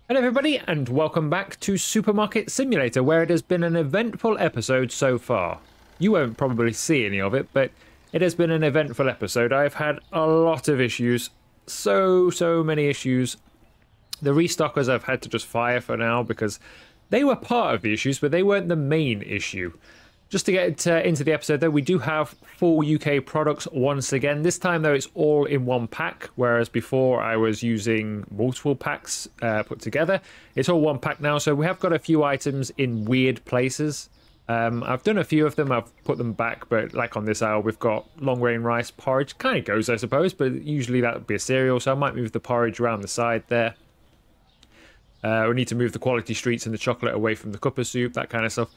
Hello everybody and welcome back to Supermarket Simulator, where it has been an eventful episode so far. You won't probably see any of it, but it has been an eventful episode. I've had a lot of issues, so many issues. The restockers I've had to just fire for now because they were part of the issues, but they weren't the main issue. Just to get into the episode though, we do have 4 UK products once again. This time though it's all in one pack, whereas before I was using multiple packs put together. It's all one pack now, so we have got a few items in weird places. I've done a few of them, I've put them back, but like on this aisle we've got long grain rice porridge. Kind of goes I suppose, but usually that would be a cereal, so I might move the porridge around the side there. We need to move the quality streets and the chocolate away from the cup of soup, that kind of stuff.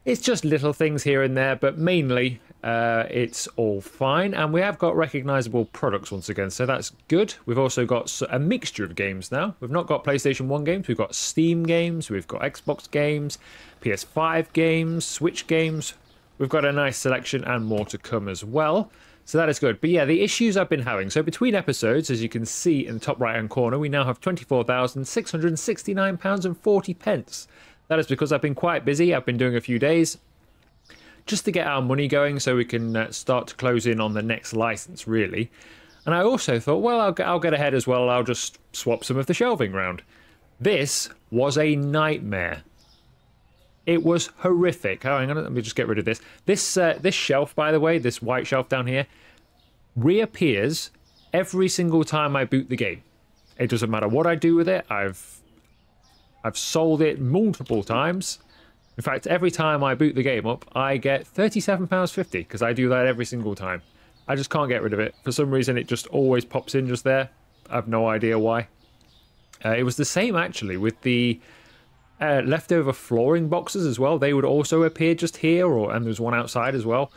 It's just little things here and there, but mainly it's all fine. And we have got recognisable products once again, so that's good. We've also got a mixture of games now. We've not got PlayStation 1 games, we've got Steam games, we've got Xbox games, PS5 games, Switch games. We've got a nice selection and more to come as well. So that is good. But yeah, the issues I've been having. So between episodes, as you can see in the top right-hand corner, we now have £24,669.40. That is because I've been quite busy. I've been doing a few days just to get our money going so we can start to close in on the next license, really. And I also thought, well, I'll get ahead as well. I'll just swap some of the shelving round. This was a nightmare. It was horrific. Oh, hang on, let me just get rid of this. This shelf, by the way, this white shelf down here, reappears every single time I boot the game. It doesn't matter what I do with it. I've sold it multiple times. In fact, every time I boot the game up, I get £37.50 because I do that every single time. I just can't get rid of it. For some reason, it just always pops in just there. I have no idea why. It was the same, actually, with the leftover flooring boxes as well. They would also appear just here, and there's one outside as well.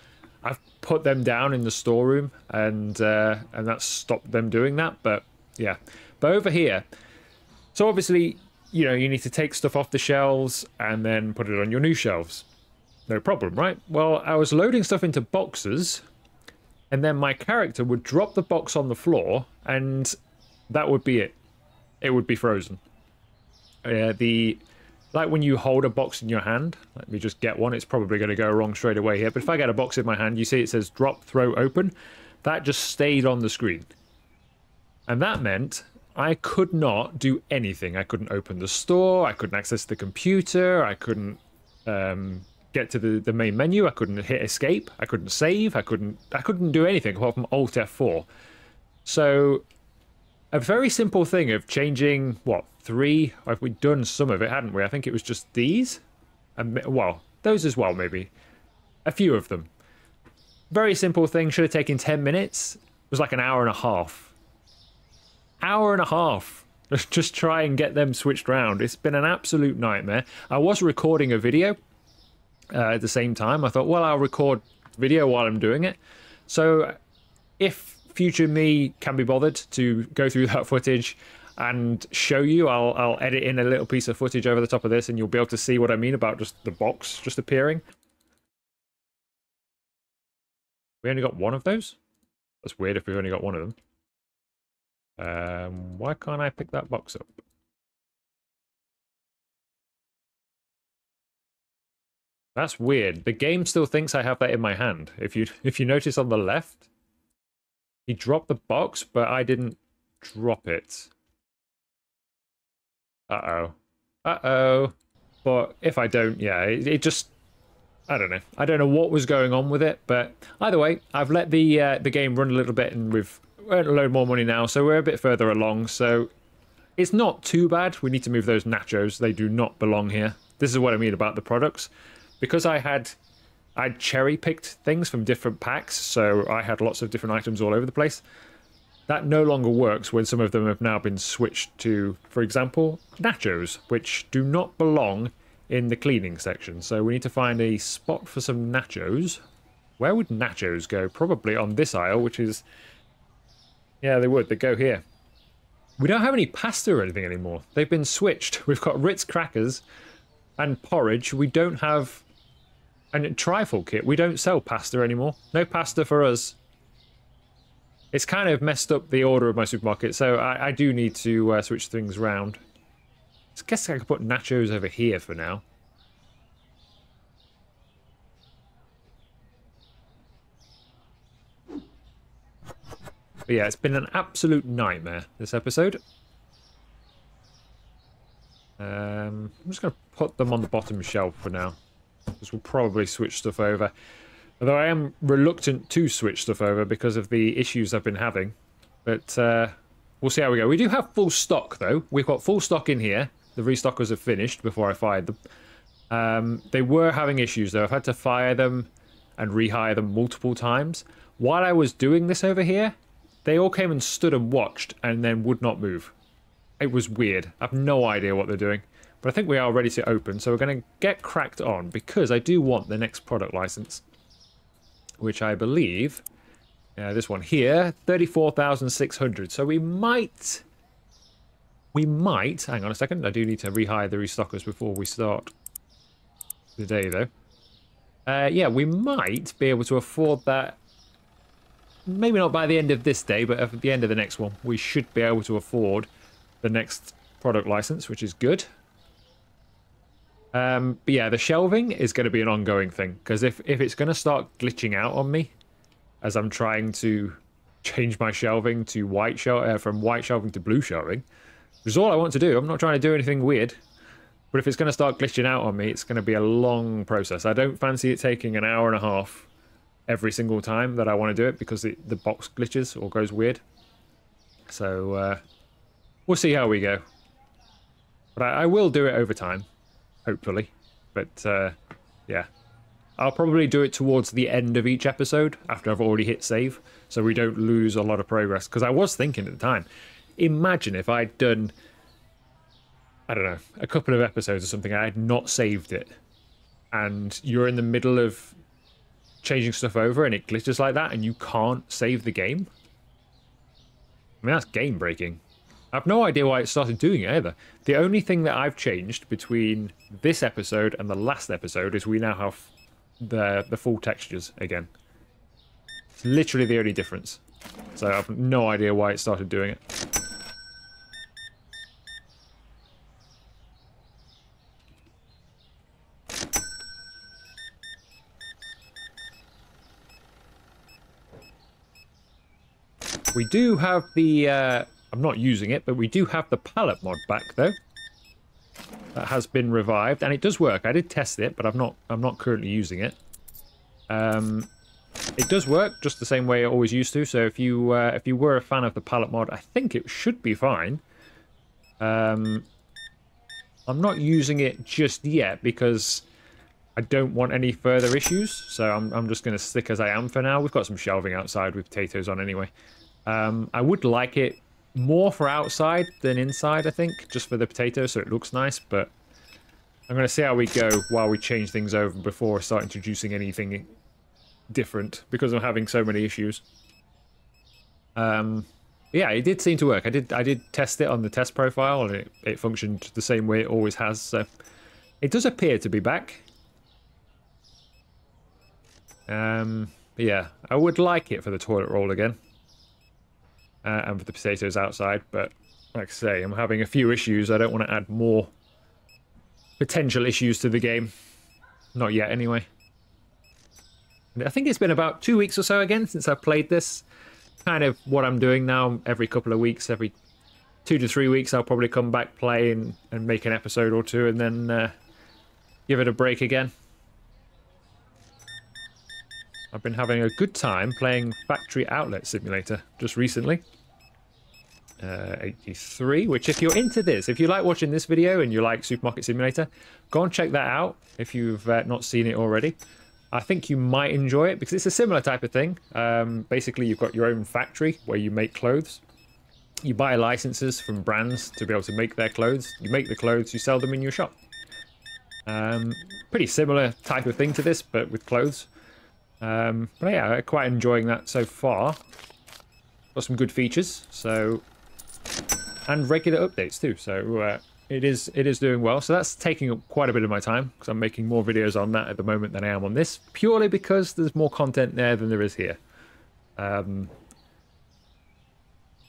I've put them down in the storeroom, and that stopped them doing that. But, yeah. But over here, so obviously, you know, you need to take stuff off the shelves and then put it on your new shelves. No problem, right? Well, I was loading stuff into boxes, and then my character would drop the box on the floor, and that would be it. It would be frozen. Like when you hold a box in your hand, let me just get one, it's probably going to go wrong straight away here, but if I get a box in my hand, you see it says drop, throw, open. That just stayed on the screen. And that meant I could not do anything. I couldn't open the store, I couldn't access the computer, I couldn't get to the main menu, I couldn't hit escape, I couldn't save, I couldn't do anything apart from Alt F4. So a very simple thing of changing, what, 3? We've done some of it, hadn't we? I think it was just these. And, well, those as well, maybe. A few of them. Very simple thing, should have taken 10 minutes. It was like an hour and a half. Hour and a half. Just try and get them switched round. It's been an absolute nightmare. I was recording a video at the same time. I thought, well, I'll record video while I'm doing it. So if future me can be bothered to go through that footage and show you, I'll edit in a little piece of footage over the top of this and you'll be able to see what I mean about just the box just appearing. We only got one of those? That's weird if we've only got one of them. Why can't I pick that box up? That's weird. The game still thinks I have that in my hand. If you notice on the left, he dropped the box, but I didn't drop it. Uh-oh. Uh-oh. But if I don't, yeah, it just, I don't know. I don't know what was going on with it, but either way, I've let the game run a little bit and we've earned a load more money now, so we're a bit further along, so it's not too bad. We need to move those nachos. They do not belong here. This is what I mean about the products. Because I'd cherry-picked things from different packs, so I had lots of different items all over the place. That no longer works when some of them have now been switched to, for example, nachos, which do not belong in the cleaning section. So we need to find a spot for some nachos. Where would nachos go? Probably on this aisle, which is... yeah, they would. They'd go here. We don't have any pasta or anything anymore. They've been switched. We've got Ritz crackers and porridge. We don't have... and a trifle kit. We don't sell pasta anymore. No pasta for us. It's kind of messed up the order of my supermarket, so I do need to switch things around. guess I could put nachos over here for now. But yeah, it's been an absolute nightmare, this episode. I'm just going to put them on the bottom shelf for now, because we'll probably switch stuff over. Although I am reluctant to switch stuff over because of the issues I've been having. But we'll see how we go. We do have full stock, though. We've got full stock in here. The restockers have finished before I fired them. They were having issues, though. I've had to fire them and rehire them multiple times. While I was doing this over here, they all came and stood and watched and then would not move. It was weird. I have no idea what they're doing. But I think we are ready to open, so we're going to get cracked on because I do want the next product license. Which I believe, this one here, 34,600. So we might, hang on a second, I do need to rehire the restockers before we start the day though. Yeah, we might be able to afford that. Maybe not by the end of this day, but at the end of the next one, we should be able to afford the next product license, which is good. But yeah, the shelving is going to be an ongoing thing, because if it's going to start glitching out on me as I'm trying to change my shelving to white from white shelving to blue shelving, which is all I want to do. I'm not trying to do anything weird, but if it's going to start glitching out on me, it's going to be a long process. I don't fancy it taking an hour and a half every single time that I want to do it, because the box glitches or goes weird. So we'll see how we go, but I will do it over time. Hopefully, but yeah, I'll probably do it towards the end of each episode after I've already hit save, so we don't lose a lot of progress. Because I was thinking at the time, imagine if I'd done, I don't know, a couple of episodes or something, I had not saved it, and you're in the middle of changing stuff over and it glitches like that and you can't save the game. I mean, that's game breaking. I have no idea why it started doing it either. The only thing that I've changed between this episode and the last episode is we now have the full textures again. It's literally the only difference. So I have no idea why it started doing it. We do have the... I'm not using it, but we do have the palette mod back though. That has been revived, and it does work. I did test it, but I'm not currently using it. It does work just the same way it always used to. So if you were a fan of the palette mod, I think it should be fine. I'm not using it just yet because I don't want any further issues. So I'm just going to stick as I am for now. We've got some shelving outside with potatoes on anyway. I would like it more for outside than inside, I think, just for the potatoes, so it looks nice, but I'm going to see how we go while we change things over before I start introducing anything different, because I'm having so many issues. Yeah, it did seem to work. I did test it on the test profile, and it functioned the same way it always has, so it does appear to be back. But yeah, I would like it for the toilet roll again. And for the potatoes outside, but like I say, I'm having a few issues. I don't want to add more potential issues to the game. Not yet, anyway. And I think it's been about 2 weeks or so again since I've played this. Kind of what I'm doing now. Every couple of weeks, every 2 to 3 weeks, I'll probably come back, play, and make an episode or two, and then give it a break again. I've been having a good time playing Factory Outlet Simulator just recently. 83, which if you're into this, if you like watching this video and you like Supermarket Simulator, go and check that out if you've not seen it already. I think you might enjoy it because it's a similar type of thing. Basically, you've got your own factory where you make clothes. You buy licenses from brands to be able to make their clothes. You make the clothes, you sell them in your shop. Pretty similar type of thing to this, but with clothes. But yeah, I'm quite enjoying that so far. Got some good features, so, and regular updates too. So it is doing well. So that's taking up quite a bit of my time because I'm making more videos on that at the moment than I am on this, purely because there's more content there than there is here.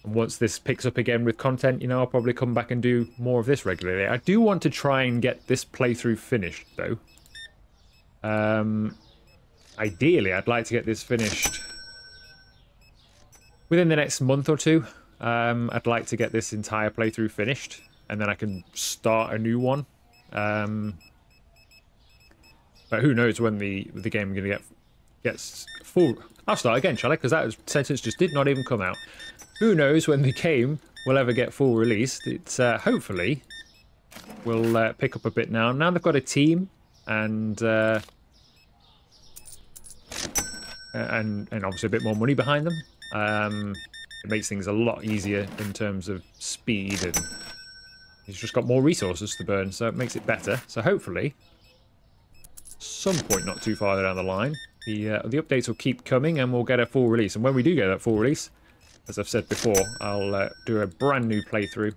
And once this picks up again with content, you know, I'll probably come back and do more of this regularly. I do want to try and get this playthrough finished, though. Ideally, I'd like to get this finished within the next month or two. I'd like to get this entire playthrough finished, and then I can start a new one. But who knows when the game is going to gets full... I'll start again, shall I? Because that sentence just did not even come out. Who knows when the game will ever get full released. It's hopefully will pick up a bit now. Now they've got a team and obviously a bit more money behind them. It makes things a lot easier in terms of speed, and he's just got more resources to burn, so it makes it better. So hopefully, some point not too far down the line, the updates will keep coming and we'll get a full release. And when we do get that full release, as I've said before, I'll do a brand new playthrough.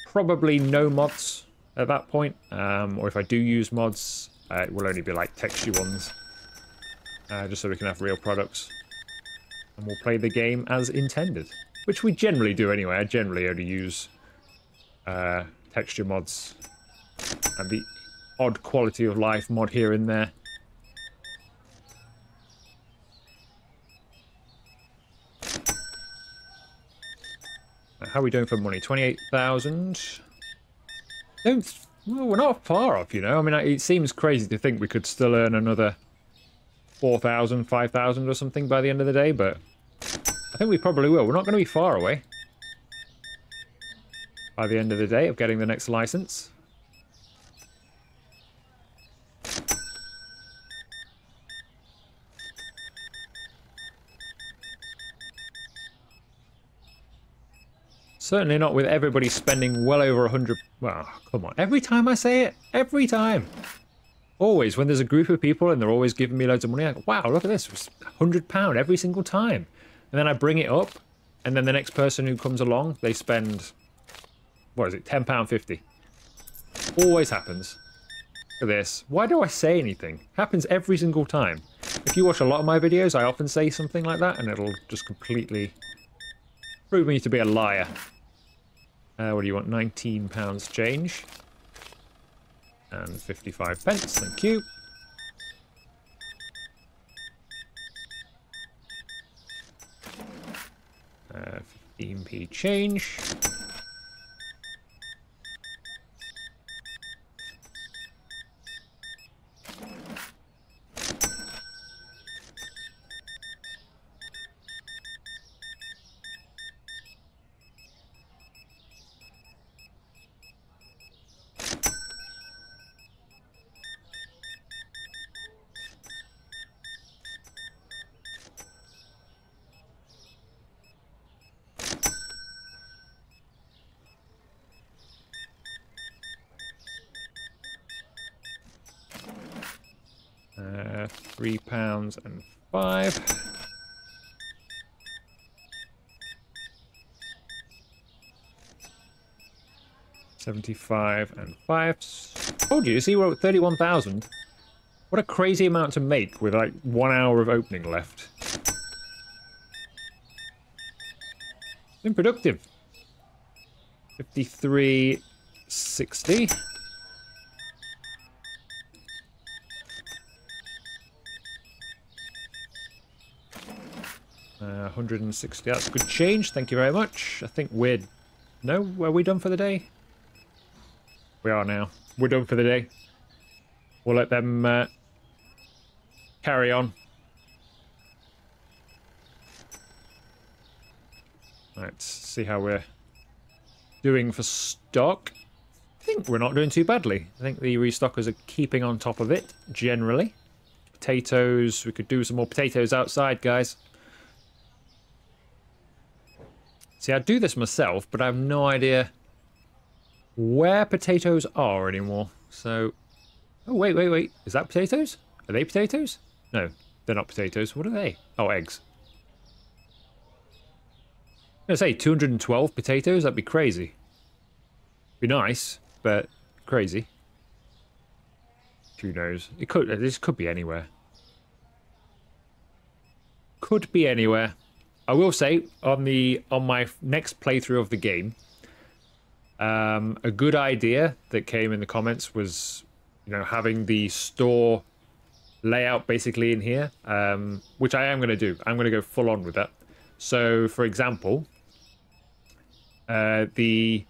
Probably no mods at that point, or if I do use mods, it will only be like texture ones, just so we can have real products. And we'll play the game as intended, which we generally do anyway. I generally only use texture mods and the odd quality of life mod here and there. How are we doing for money? 28,000. Well, we're not far off, you know. I mean, it seems crazy to think we could still earn another 4,000, 5,000 or something by the end of the day, but I think we probably will. We're not going to be far away by the end of the day of getting the next license. Certainly not with everybody spending well over 100... Well, come on. Every time I say it, every time. Always, when there's a group of people and they're always giving me loads of money, I go, wow, look at this, it's £100 every single time. And then I bring it up, and then the next person who comes along, they spend, what is it, £10.50. Always happens. Look at this. Why do I say anything? Happens every single time. If you watch a lot of my videos, I often say something like that, and it'll just completely prove me to be a liar. What do you want? £19 change. And 55 pence, thank you. Uh, 15p change. £3.05. £75.05. Told you, see, we're at 31,000. What a crazy amount to make with like 1 hour of opening left. Been productive. 53.60. 160, that's good change, thank you very much. I think we're... No, are we done for the day? We are now. We're done for the day. We'll let them carry on. Let's see how we're doing for stock. I think we're not doing too badly. I think the restockers are keeping on top of it, generally. Potatoes, we could do some more potatoes outside, guys. See, I do this myself, but I have no idea where potatoes are anymore. So, oh, wait. Is that potatoes? Are they potatoes? No, they're not potatoes. What are they? Oh, eggs. I'm going to say 212 potatoes? That'd be crazy. Be nice, but crazy. Who knows? This could be anywhere. Could be anywhere. I will say on my next playthrough of the game, a good idea that came in the comments was, having the store layout basically in here, which I am going to do. I'm going to go full on with that. So, for example, the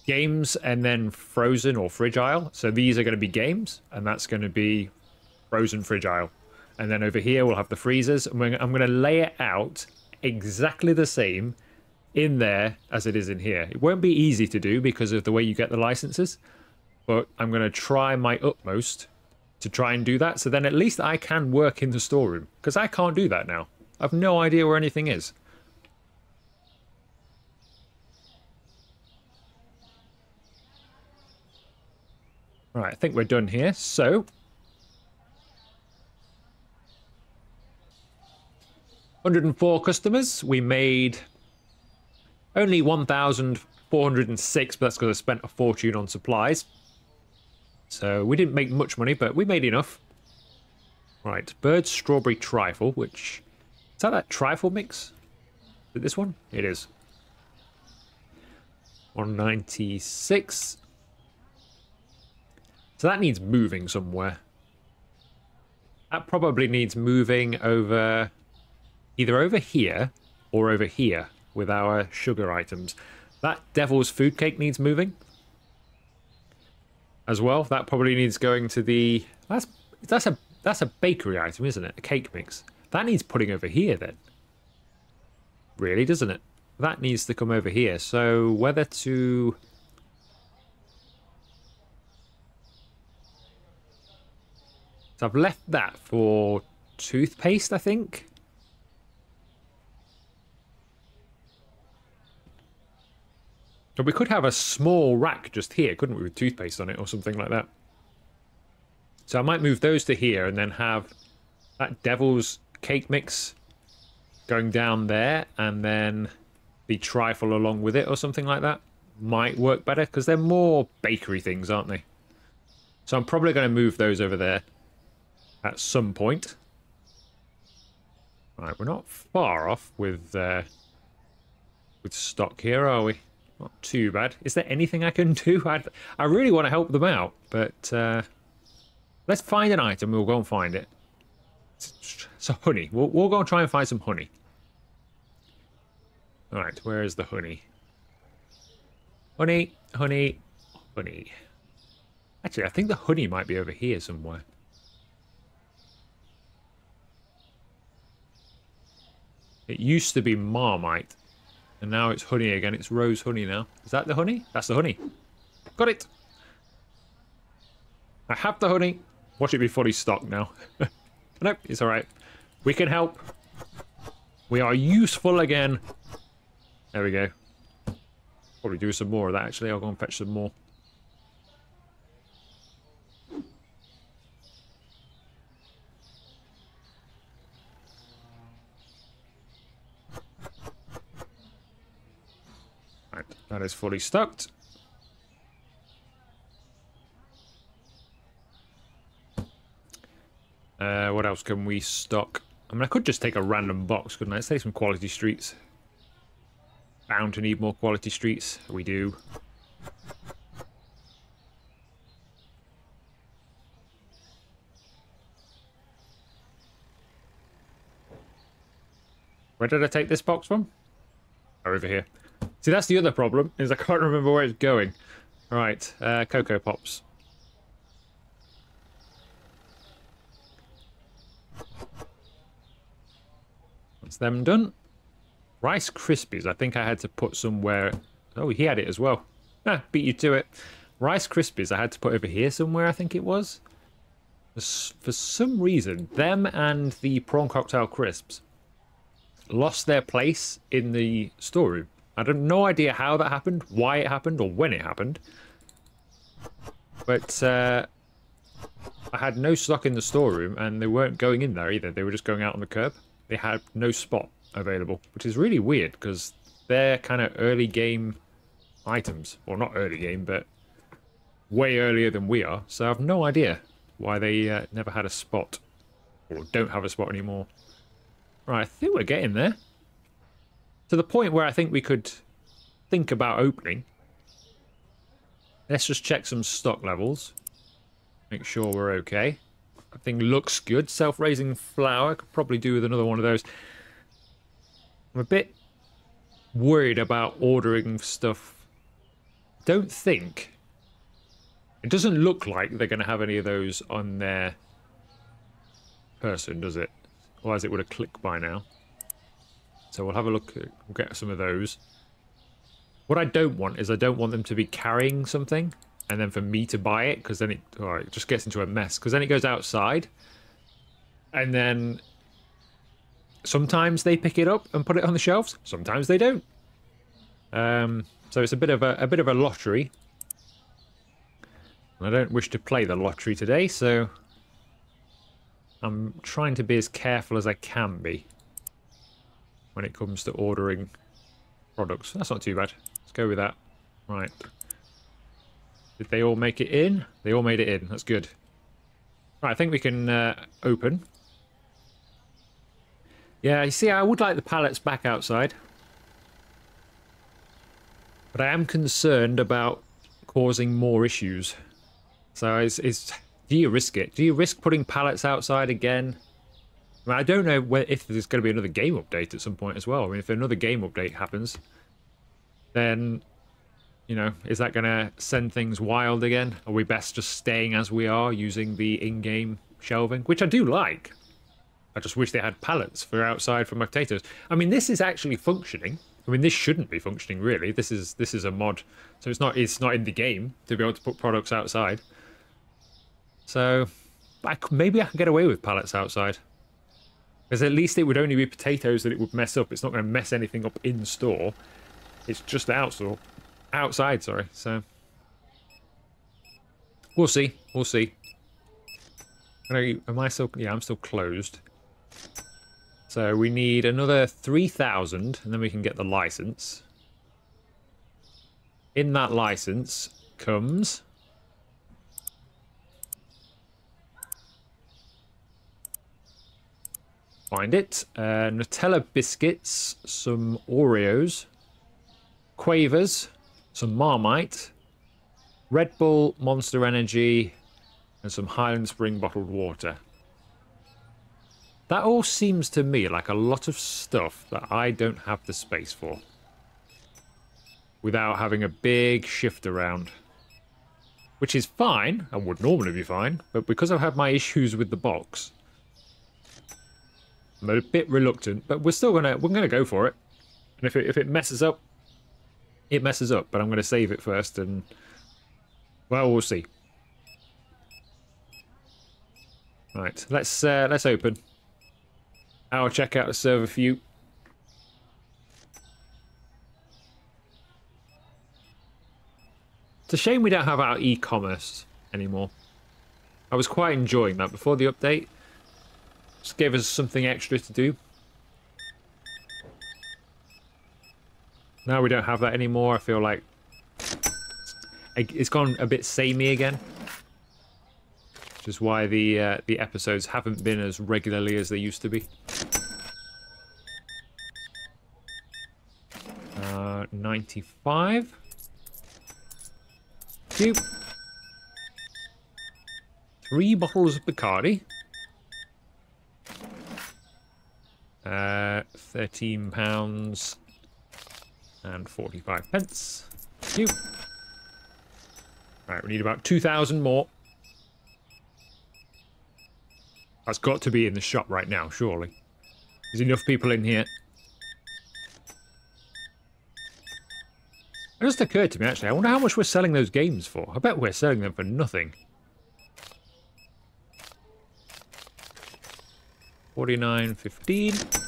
games and then frozen or fridge aisle. So these are going to be games, and that's going to be frozen fridge aisle. And then over here we'll have the freezers, and I'm going to lay it out exactly the same in there as it is in here. It won't be easy to do because of the way you get the licenses, but I'm going to try my utmost to try and do that, so then at least I can work in the storeroom, because I can't do that now. I've no idea where anything is. Right, I think we're done here. So, 104 customers. We made only 1,406, but that's because I spent a fortune on supplies. So we didn't make much money, but we made enough. Right, bird strawberry trifle, which... Is that trifle mix? Is it this one? It is. 196. So that needs moving somewhere. That probably needs moving over... either over here or over here with our sugar items. That devil's food cake needs moving as well. That probably needs going to the... That's a bakery item, isn't it? A cake mix. That needs putting over here then. Really, doesn't it? That needs to come over here. So whether to... So I've left that for toothpaste, I think. But we could have a small rack just here, couldn't we, with toothpaste on it or something like that. So I might move those to here and then have that devil's cake mix going down there, and then the trifle along with it or something like that. Might work better because they're more bakery things, aren't they? So I'm probably going to move those over there at some point. Right, we're not far off with stock here, are we? Not too bad. Is there anything I can do? I really want to help them out, but let's find an item. We'll go and find it. So honey. We'll go and try and find some honey. All right, where is the honey? Honey, honey, honey. Actually, I think the honey might be over here somewhere. It used to be Marmite. And now it's honey again. It's rose honey now. Is that the honey? That's the honey. Got it. I have the honey. Watch it be fully stocked now. Nope, it's alright. We can help. We are useful again. There we go. Probably do some more of that, actually. I'll go and fetch some more. Right, that is fully stocked. What else can we stock? I mean, I could just take a random box, couldn't I? Let's take some quality streets. Bound to need more quality streets. We do. Where did I take this box from? Oh, over here. See, that's the other problem, is I can't remember where it's going. Right, Cocoa Pops. That's them done. Rice Krispies, I think I had to put somewhere... Oh, he had it as well. Ah, beat you to it. Rice Krispies I had to put over here somewhere, I think it was. For some reason, them and the Prawn Cocktail Crisps lost their place in the storeroom. I have no idea how that happened, why it happened, or when it happened. But I had no stock in the storeroom, and they weren't going in there either. They were just going out on the curb. They had no spot available, which is really weird because they're kind of early game items. Well, not early game, but way earlier than we are. So I have no idea why they never had a spot, or don't have a spot anymore. Right, I think we're getting there. to the point where I think we could think about opening. Let's just check some stock levels. Make sure we're okay. Everything looks good. Self-raising flour. Could probably do with another one of those. I'm a bit worried about ordering stuff. Don't think. It doesn't look like they're going to have any of those on their person, does it? Otherwise it would have clicked by now. So we'll have a look. We'll get some of those. What I don't want is I don't want them to be carrying something and then for me to buy it, because then it just gets into a mess. Because then it goes outside and then sometimes they pick it up and put it on the shelves. Sometimes they don't. So it's a bit of a lottery. I don't wish to play the lottery today, so I'm trying to be as careful as I can be when it comes to ordering products. That's not too bad. Let's go with that. Right. Did they all make it in? They all made it in. That's good. Right, I think we can open. Yeah, you see, I would like the pallets back outside. But I am concerned about causing more issues. So do you risk it? Do you risk putting pallets outside again? I mean, I don't know if there's going to be another game update at some point as well. I mean, if another game update happens, then, you know, is that going to send things wild again? Are we best just staying as we are, using the in-game shelving? Which I do like. I just wish they had pallets for outside for my potatoes. I mean, this is actually functioning. I mean, this shouldn't be functioning, really. This is a mod. So it's not in the game to be able to put products outside. So maybe I can get away with pallets outside. Because at least it would only be potatoes that it would mess up. It's not going to mess anything up in store. It's just outside, sorry. So we'll see. We'll see. Am I still? Yeah, I'm still closed. So we need another 3,000, and then we can get the license. In that license comes find it. Nutella biscuits, some Oreos, Quavers, some Marmite, Red Bull, Monster Energy, and some Highland Spring bottled water. That all seems to me like a lot of stuff that I don't have the space for. Without having a big shift around. Which is fine, and would normally be fine, but because I've had my issues with the box, I'm a bit reluctant, but we're gonna go for it. And if it messes up, it messes up, but I'm gonna save it first and, well, we'll see. Right, let's open. I'll check out the server for you. It's a shame we don't have our e-commerce anymore. I was quite enjoying that before the update. Just gave us something extra to do. Now we don't have that anymore. I feel like it's gone a bit samey again. Which is why the episodes haven't been as regularly as they used to be. 95. 2. 3 bottles of Bacardi. £13 and 45 pence. Thank you. Right, we need about 2,000 more. That's got to be in the shop right now, surely. There's enough people in here. It just occurred to me, actually, I wonder how much we're selling those games for. I bet we're selling them for nothing. 49.15.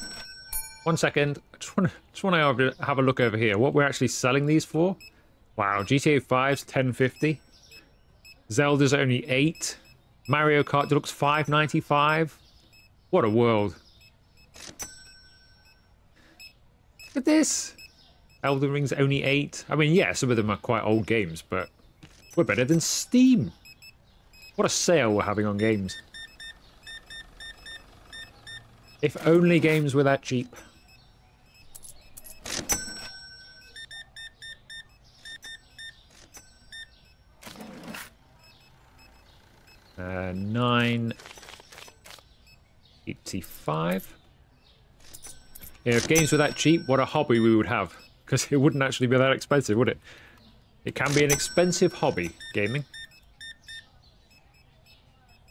1 second. I just want to have a look over here. What we're actually selling these for? Wow, GTA 5's 10.50. Zelda's only 8. Mario Kart Deluxe 5.95. What a world. Look at this. Elden Ring's only 8. I mean, yeah, some of them are quite old games, but we're better than Steam. What a sale we're having on games. If only games were that cheap. 9.85. Yeah, if games were that cheap, what a hobby we would have. Because it wouldn't actually be that expensive, would it? It can be an expensive hobby, gaming.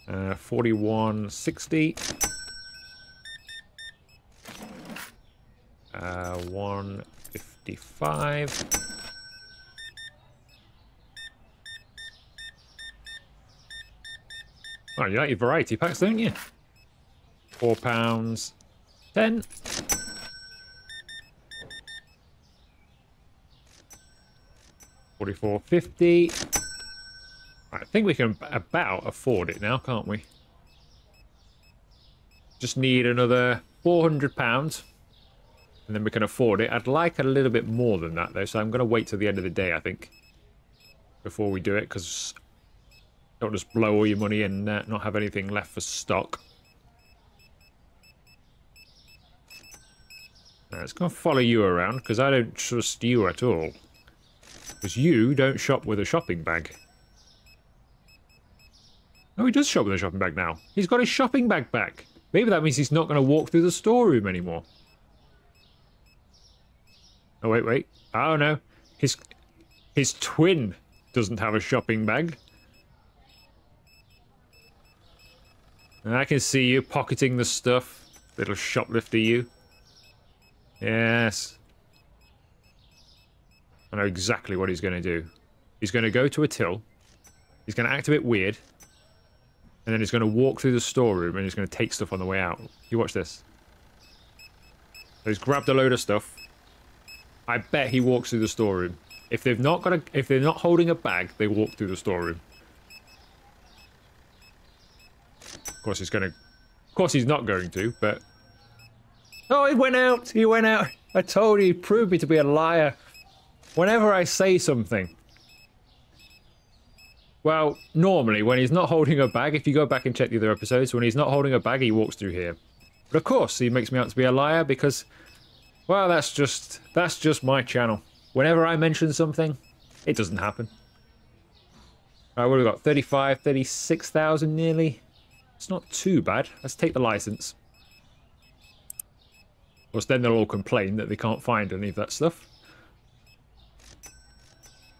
41.60. 155. Oh, you like your variety packs, don't you? £4. 10. $44.50. I think we can about afford it now, can't we? Just need another £400, and then we can afford it. I'd like a little bit more than that, though, so I'm going to wait till the end of the day, I think, before we do it, because don't just blow all your money and not have anything left for stock. Now, it's going to follow you around, because I don't trust you at all. Because you don't shop with a shopping bag. Oh, he does shop with a shopping bag now. He's got his shopping bag back. Maybe that means he's not going to walk through the storeroom anymore. Oh, wait. Oh, no. His twin doesn't have a shopping bag. And I can see you pocketing the stuff. Little shoplifter you. Yes. I know exactly what he's going to do. He's going to go to a till. He's going to act a bit weird. And then he's going to walk through the storeroom and he's going to take stuff on the way out. You watch this. So he's grabbed a load of stuff. I bet he walks through the storeroom. If they're not holding a bag, they walk through the storeroom. Of course he's not going to, but... Oh, he went out! He went out! I told you, he proved me to be a liar. Whenever I say something... Well, normally, when he's not holding a bag, if you go back and check the other episodes, when he's not holding a bag, he walks through here. But of course, he makes me out to be a liar because, well, that's just my channel. Whenever I mention something, it doesn't happen. Alright, what have we got? 35, 36,000 nearly. It's not too bad. Let's take the license. Of course, then they'll all complain that they can't find any of that stuff.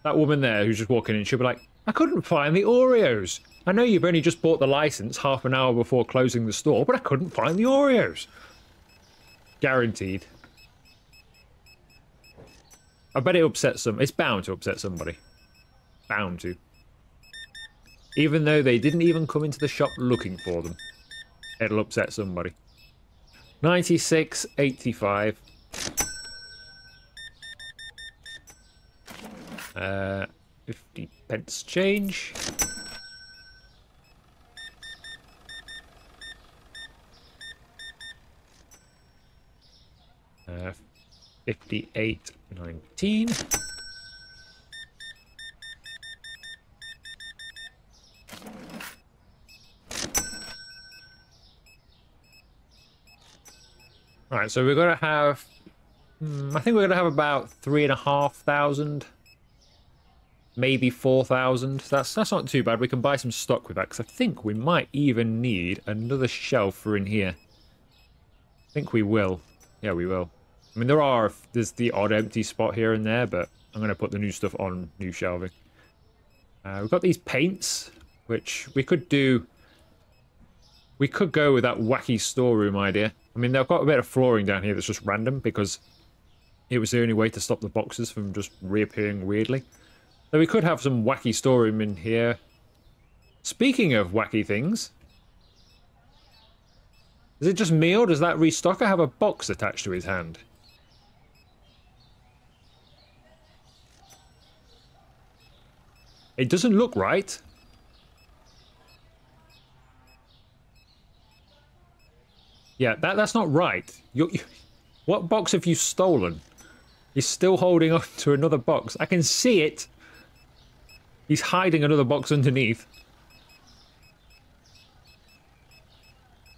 That woman there who's just walking in, she'll be like, I couldn't find the Oreos. I know you've only just bought the license half an hour before closing the store, but I couldn't find the Oreos. Guaranteed. I bet it upsets some. It's bound to upset somebody. Bound to. Even though they didn't even come into the shop looking for them. It'll upset somebody. 96.85. 50 pence change. Uh, 58.19. Right, so we're gonna have. I think we're gonna have about 3,500. Maybe 4,000. That's not too bad. We can buy some stock with that, because I think we might even need another shelf for in here. I think we will. Yeah, we will. I mean, there's the odd empty spot here and there, but I'm going to put the new stuff on new shelving. We've got these paints, which we could do. We could go with that wacky storeroom idea. I mean, they've got a bit of flooring down here that's just random, because it was the only way to stop the boxes from just reappearing weirdly. So we could have some wacky storeroom in here. Speaking of wacky things, is it just me or does that restocker have a box attached to his hand? It doesn't look right. Yeah, that's not right. What box have you stolen? He's still holding on to another box. I can see it. He's hiding another box underneath.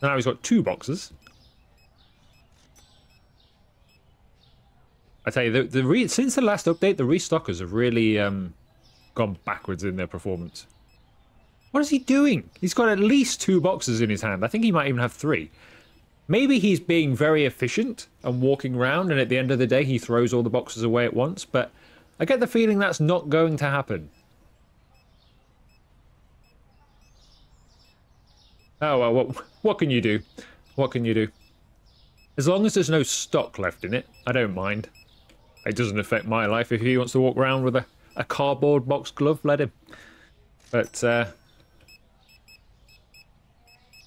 Now he's got two boxes. I tell you, since the last update, the restockers have really gone backwards in their performance. What is he doing? He's got at least 2 boxes in his hand. I think he might even have 3. Maybe he's being very efficient and walking around, and at the end of the day he throws all the boxes away at once, but I get the feeling that's not going to happen. Oh, well, what can you do? What can you do? As long as there's no stock left in it, I don't mind. It doesn't affect my life. If he wants to walk around with a cardboard box glove, let him. But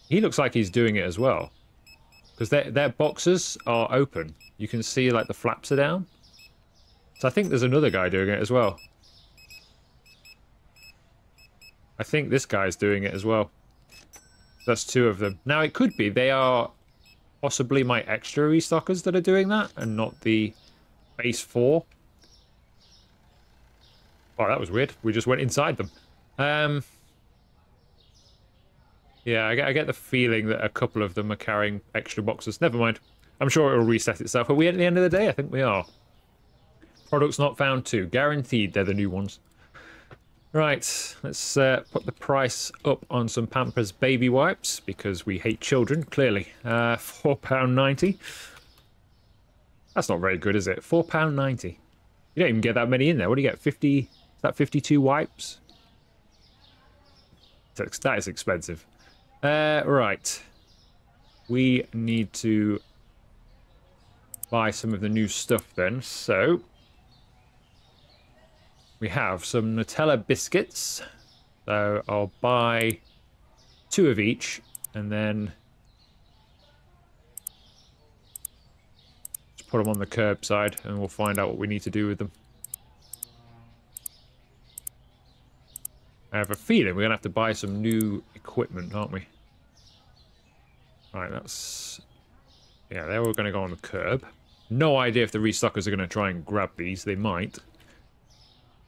he looks like he's doing it as well. Because their boxes are open. You can see like the flaps are down. So I think there's another guy doing it as well. I think this guy's doing it as well. That's 2 of them. Now it could be they are possibly my extra restockers that are doing that and not the base 4. Oh, that was weird. We just went inside them. Yeah, I get the feeling that a couple of them are carrying extra boxes. Never mind. I'm sure it'll reset itself. Are we at the end of the day? I think we are. Products not found 2. Guaranteed they're the new ones. Right, let's put the price up on some Pampers baby wipes, because we hate children, clearly. £4.90. That's not very good, is it? £4.90. You don't even get that many in there. What do you get? 50? Is that 52 wipes? That is expensive. Right. We need to buy some of the new stuff then. So we have some Nutella biscuits. So I'll buy 2 of each and then just put them on the curbside and we'll find out what we need to do with them. I have a feeling we're going to have to buy some new equipment, aren't we? Right, that's... Yeah, they were going to go on the curb. No idea if the restockers are going to try and grab these. They might.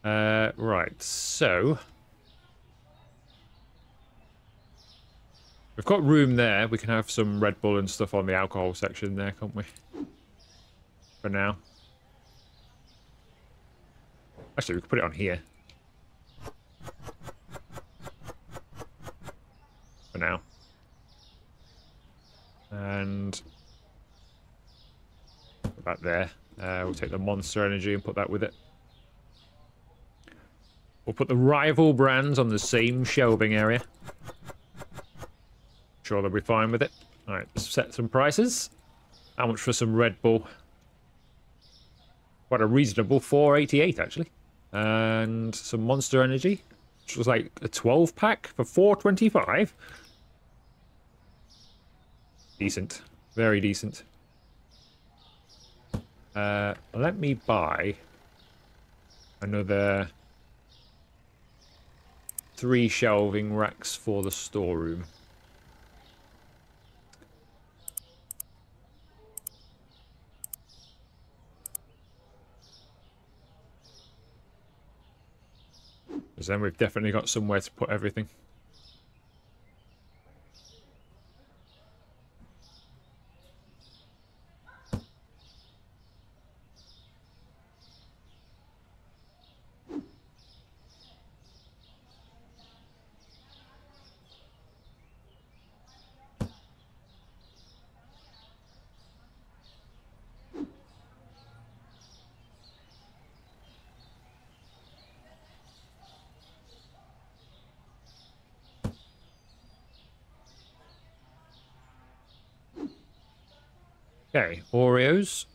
Right, so... We've got room there. We can have some Red Bull and stuff on the alcohol section there, can't we? For now. Actually, we could put it on here. For now. And put that there. We'll take the Monster Energy and put that with it. We'll put the rival brands on the same shelving area. Sure they'll be fine with it. Alright, let's set some prices. How much for some Red Bull? Quite a reasonable $4.88 actually. And some Monster Energy, which was like a 12-pack for $4.25. Decent. Very decent. Let me buy another 3 shelving racks for the storeroom. Because then we've definitely got somewhere to put everything. Okay, Oreos.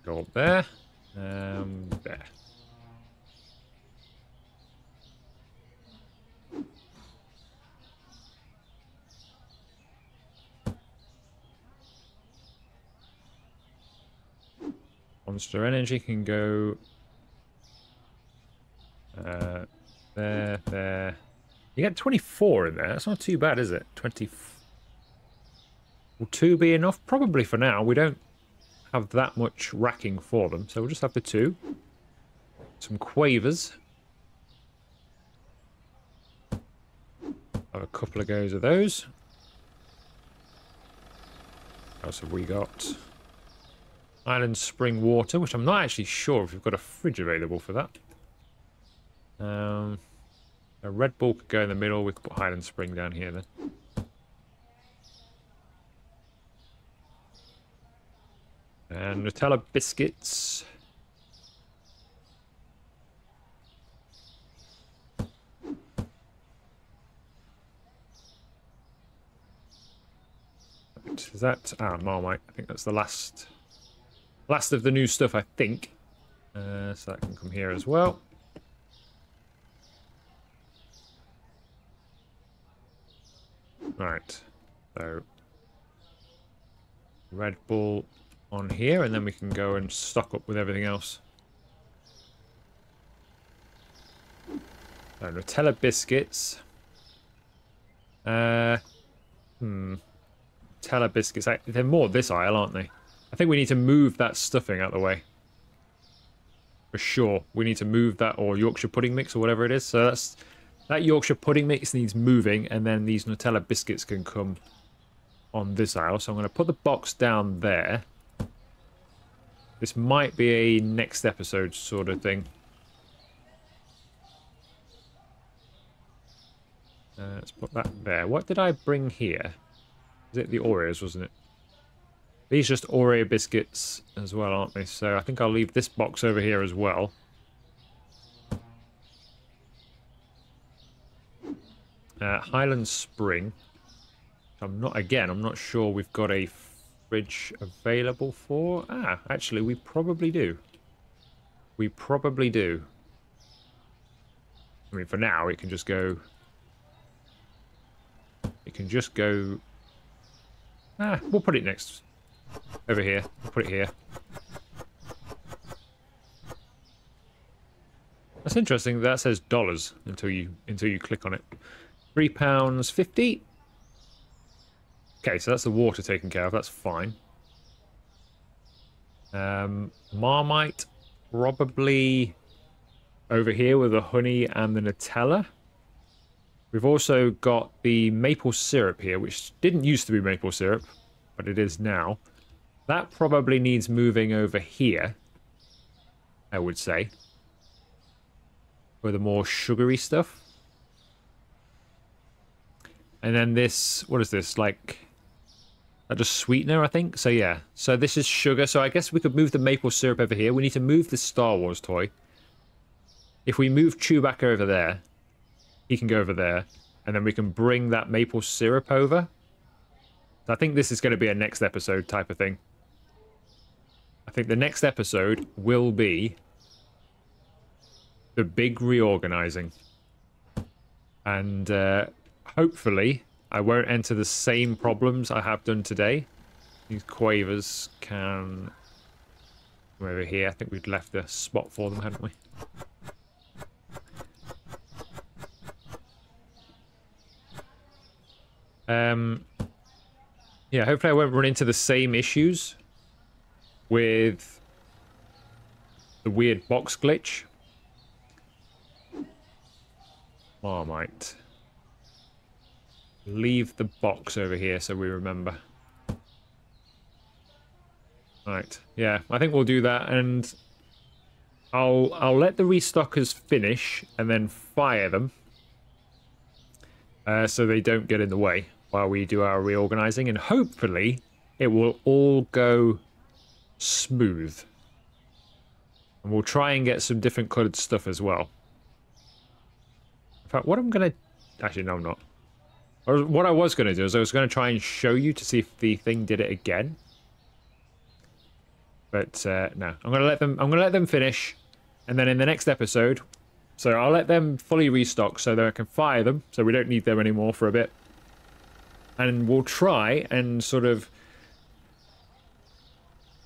Go up there. There. Monster Energy can go there. You get 24 in there. That's not too bad, is it? 24. Will 2 be enough? Probably for now. We don't have that much racking for them, so we'll just have the 2. Some Quavers. Have a couple of goes of those. What else have we got? Island Spring Water, which I'm not actually sure if we've got a fridge available for that. A Red Bull could go in the middle. We could put Highland Spring down here then. And Nutella biscuits. Is that Marmite? I think that's the last of the new stuff, I think. So that can come here as well. Right. So Red Bull on here, and then we can go and stock up with everything else. So Nutella biscuits. Nutella biscuits. They're more this aisle, aren't they? I think we need to move that stuffing out of the way. For sure. We need to move that, or Yorkshire pudding mix, or whatever it is. So that Yorkshire pudding mix needs moving, and then these Nutella biscuits can come on this aisle. So I'm going to put the box down there. This might be a next episode sort of thing. Let's put that there. What did I bring here? Is it the Oreos, wasn't it? These are just Oreo biscuits as well, aren't they? So I think I'll leave this box over here as well. Highland Spring. I'm not sure we've got a fridge available for. Actually, we probably do. We probably do. I mean, for now, it can just go... It can just go... we'll put it next... Over here. We'll put it here. That's interesting. That says dollars until you click on it. £3.50. Okay, so that's the water taken care of. That's fine. Marmite probably over here with the honey and the Nutella. We've also got the maple syrup here, which didn't used to be maple syrup, but it is now. That probably needs moving over here, I would say, for the more sugary stuff. And then this, what is this, like, that just sweetener, I think? So yeah, so this is sugar, so I guess we could move the maple syrup over here. We need to move the Star Wars toy. If we move Chewbacca over there, he can go over there, and then we can bring that maple syrup over. So I think this is going to be a next episode type of thing. I think the next episode will be the big reorganizing. And hopefully I won't enter the same problems I have done today. These quavers can come over here. I think we'd left a spot for them, hadn't we? Yeah, hopefully I won't run into the same issues with the weird box glitch. Marmite. Leave the box over here so we remember. Right, yeah, I think we'll do that, and I'll let the restockers finish and then fire them so they don't get in the way while we do our reorganizing, and hopefully it will all go smooth. And we'll try and get some different coloured stuff as well. In fact, what I'm going to... Actually, no, I'm not. What I was going to do is I was going to try and show you to see if the thing did it again. But no, I'm going to let them finish, and then in the next episode, so I'll let them fully restock so that I can fire them, so we don't need them anymore for a bit. And we'll try and sort of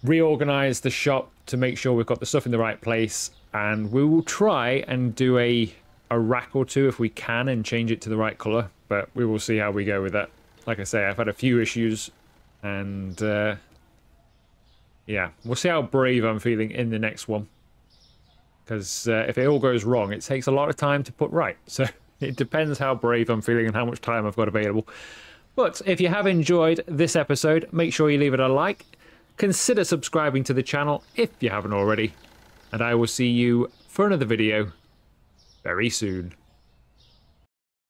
reorganize the shop to make sure we've got the stuff in the right place, and we will try and do a rack or two if we can and change it to the right color, but we will see how we go with that. Like I say, I've had a few issues, and yeah, we'll see how brave I'm feeling in the next one, because if it all goes wrong, it takes a lot of time to put right, so it depends how brave I'm feeling and how much time I've got available. But if you have enjoyed this episode, make sure you leave it a like. Consider subscribing to the channel if you haven't already. And I will see you for another video very soon.